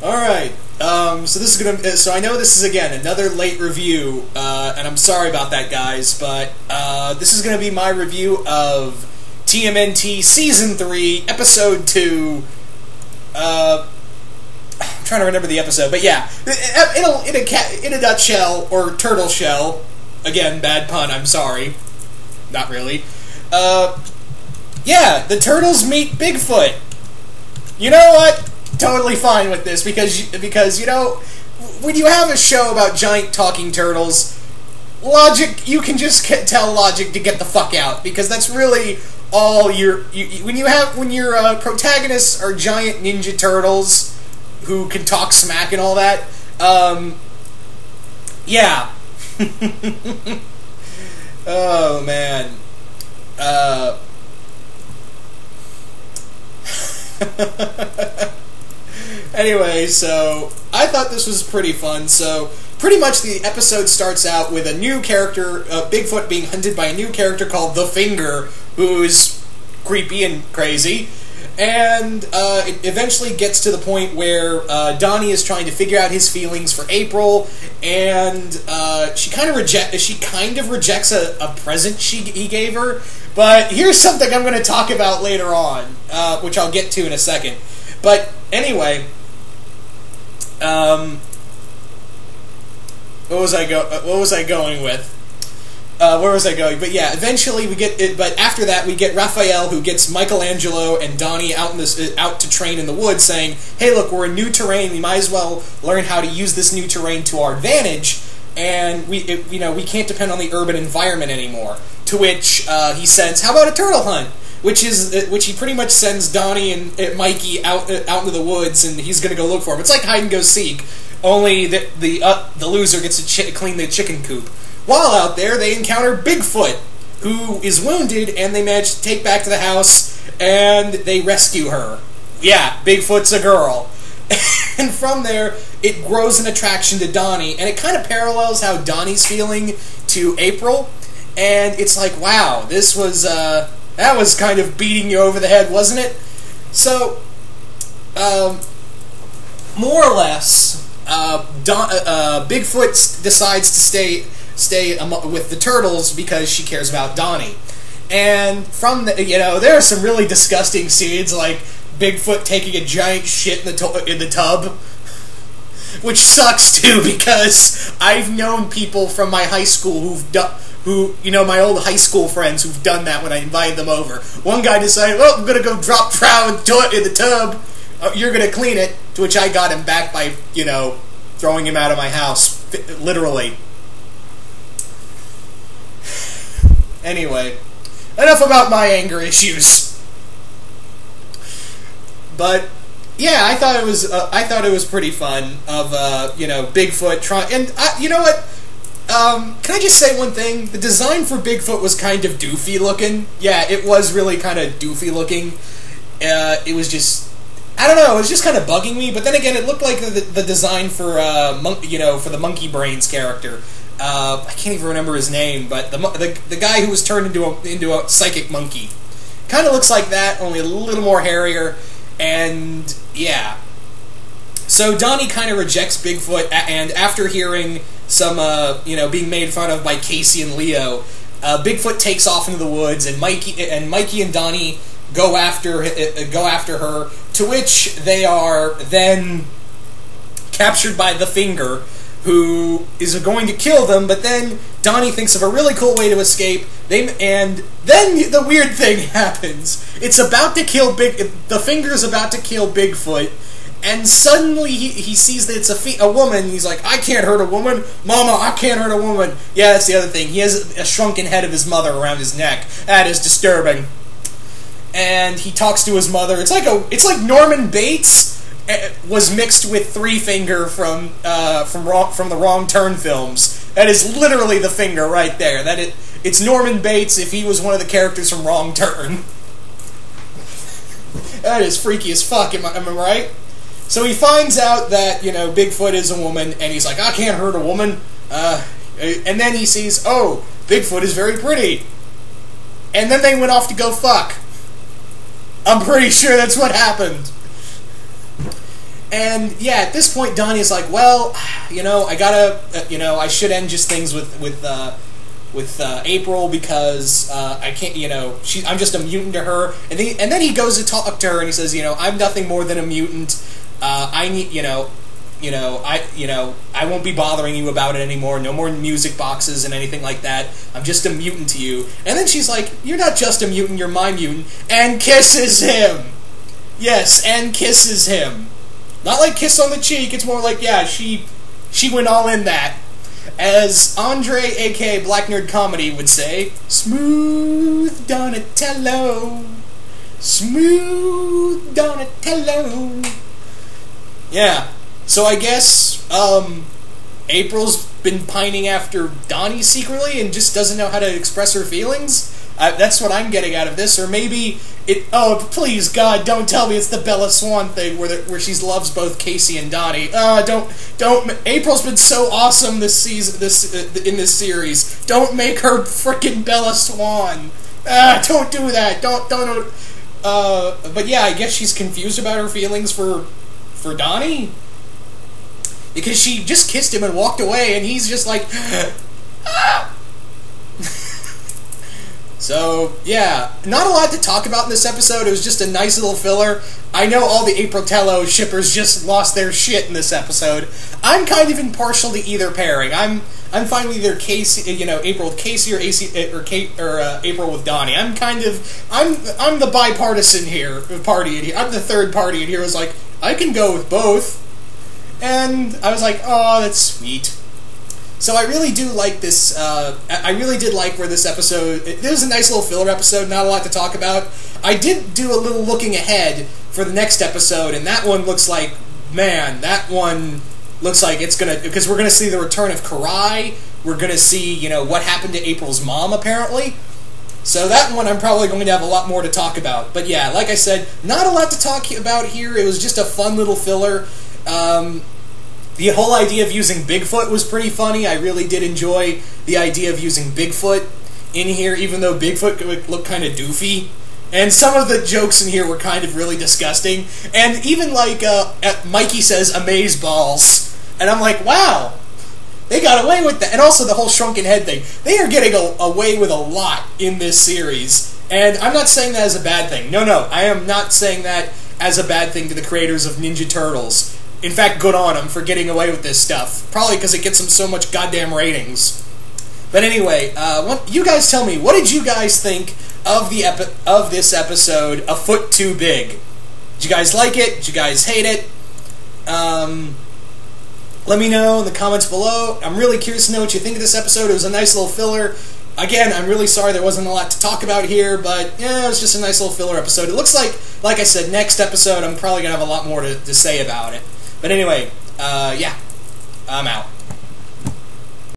Alright, so this is gonna, so I know this is, again, another late review, and I'm sorry about that, guys, but, this is gonna be my review of TMNT Season 3, Episode 2, I'm trying to remember the episode, but yeah, in a nutshell, or turtle shell, again, bad pun, I'm sorry, not really, yeah, the turtles meet Bigfoot. You know what? Totally fine with this, because you know, when you have a show about giant talking turtles, logic, you can just tell logic to get the fuck out, because that's really all when your protagonists are giant ninja turtles who can talk smack and all that, yeah. Oh, man. Anyway, so I thought this was pretty fun. So pretty much the episode starts out with a new character, Bigfoot being hunted by a new character called The Finger, who's creepy and crazy. And it eventually gets to the point where Donnie is trying to figure out his feelings for April, and she kind of rejects a present he gave her. But here's something I'm going to talk about later on, which I'll get to in a second. But anyway, what was I going with? Where was I going? But yeah, eventually we get it. But after that, we get Raphael, who gets Michelangelo and Donnie out to train in the woods, saying, "Hey, look, we're in new terrain. We might as well learn how to use this new terrain to our advantage, and we can't depend on the urban environment anymore." To which he says, "How about a turtle hunt?" Which he pretty much sends Donnie and Mikey out into the woods, and he's gonna go look for him. It's like hide and go seek, only the loser gets to clean the chicken coop. While out there, they encounter Bigfoot, who is wounded, and they manage to take back to the house, and they rescue her. Yeah, Bigfoot's a girl. And from there, it grows an attraction to Donnie, and it kind of parallels how Donnie's feeling to April, and it's like, wow, this was, that was kind of beating you over the head, wasn't it? So, more or less, Bigfoot decides to stay with the turtles because she cares about Donnie. And from the, there are some really disgusting scenes, like Bigfoot taking a giant shit in the tub, which sucks too, because I've known people from my high school my old high school friends who've done that when I invited them over. One guy decided, well, I'm gonna go drop trout in the tub. You're gonna clean it. To which I got him back by, throwing him out of my house, literally. Anyway, enough about my anger issues. But yeah, I thought it was pretty fun of Bigfoot trying. And you know what? Can I just say one thing? The design for Bigfoot was kind of doofy looking. Yeah, it was really kind of doofy looking. It was just, I don't know, it was just kind of bugging me. But then again, it looked like the design for for the Monkey Brains character. I can't even remember his name, but the guy who was turned into a psychic monkey kind of looks like that, only a little more hairier. And yeah, so Donnie kind of rejects Bigfoot, and after hearing some being made fun of by Casey and Leo, Bigfoot takes off into the woods, and Mikey and Donnie go after her. To which they are then captured by the Finger, who is going to kill them, but then Donnie thinks of a really cool way to escape. And then the weird thing happens. It's about to kill the Finger's about to kill Bigfoot, and suddenly he sees that it's a woman. He's like, I can't hurt a woman, Mama. I can't hurt a woman. Yeah, that's the other thing. He has a shrunken head of his mother around his neck. That is disturbing. And he talks to his mother. It's like Norman Bates was mixed with Three Finger from the Wrong Turn films. That is literally the Finger right there. It's Norman Bates if he was one of the characters from Wrong Turn. That is freaky as fuck. Am I right? So he finds out that Bigfoot is a woman, and he's like, I can't hurt a woman. And then he sees, oh, Bigfoot is very pretty. And then they went off to go fuck. I'm pretty sure that's what happened. And yeah, at this point, Donnie's like, well, I gotta, I should end just things with April because I can't, I'm just a mutant to her. And then he goes to talk to her and he says, I'm nothing more than a mutant. I need, I won't be bothering you about it anymore. No more music boxes and anything like that. I'm just a mutant to you. And then she's like, you're not just a mutant, you're my mutant. And kisses him. Yes, and kisses him. Not like kiss on the cheek, it's more like, yeah, she went all in that. As Andre, a.k.a. Black Nerd Comedy, would say, smooth Donatello. Smooth Donatello. Yeah. So I guess, April's been pining after Donnie secretly and just doesn't know how to express her feelings? That's what I'm getting out of this. Or maybe it... Oh, please, God, don't tell me it's the Bella Swan thing where she loves both Casey and Donnie. Don't... April's been so awesome this season, in this series. Don't make her frickin' Bella Swan. Don't do that. Don't... But yeah, I guess she's confused about her feelings for Donnie? Because she just kissed him and walked away, and he's just like... So, yeah, not a lot to talk about in this episode. It was just a nice little filler. I know all the April Tello shippers just lost their shit in this episode. I'm kind of impartial to either pairing. I'm fine with either Casey, April with Casey or April with Donnie. I'm the bipartisan party in here. I'm the third party in here. I was like, I can go with both. And I was like, oh, that's sweet. So I really do like this, I really did like where this episode, it was a nice little filler episode, not a lot to talk about. I did do a little looking ahead for the next episode, and that one looks like, man, that one looks like it's gonna, because we're gonna see the return of Karai, we're gonna see, what happened to April's mom, apparently. So that one I'm probably going to have a lot more to talk about. But yeah, like I said, not a lot to talk about here, it was just a fun little filler. The whole idea of using Bigfoot was pretty funny. I really did enjoy the idea of using Bigfoot in here, even though Bigfoot looked kind of doofy. And some of the jokes in here were kind of really disgusting. And even like, Mikey says, amazeballs. And I'm like, wow, they got away with that. And also the whole shrunken head thing. They are getting away with a lot in this series. And I'm not saying that as a bad thing. No, I am not saying that as a bad thing to the creators of Ninja Turtles. In fact, good on them for getting away with this stuff. Probably because it gets them so much goddamn ratings. But anyway, you guys tell me, what did you guys think of this episode, A Foot Too Big? Did you guys like it? Did you guys hate it? Let me know in the comments below. I'm really curious to know what you think of this episode. It was a nice little filler. Again, I'm really sorry there wasn't a lot to talk about here, but yeah, it was just a nice little filler episode. It looks like I said, next episode I'm probably going to have a lot more to say about it. But anyway, yeah, I'm out.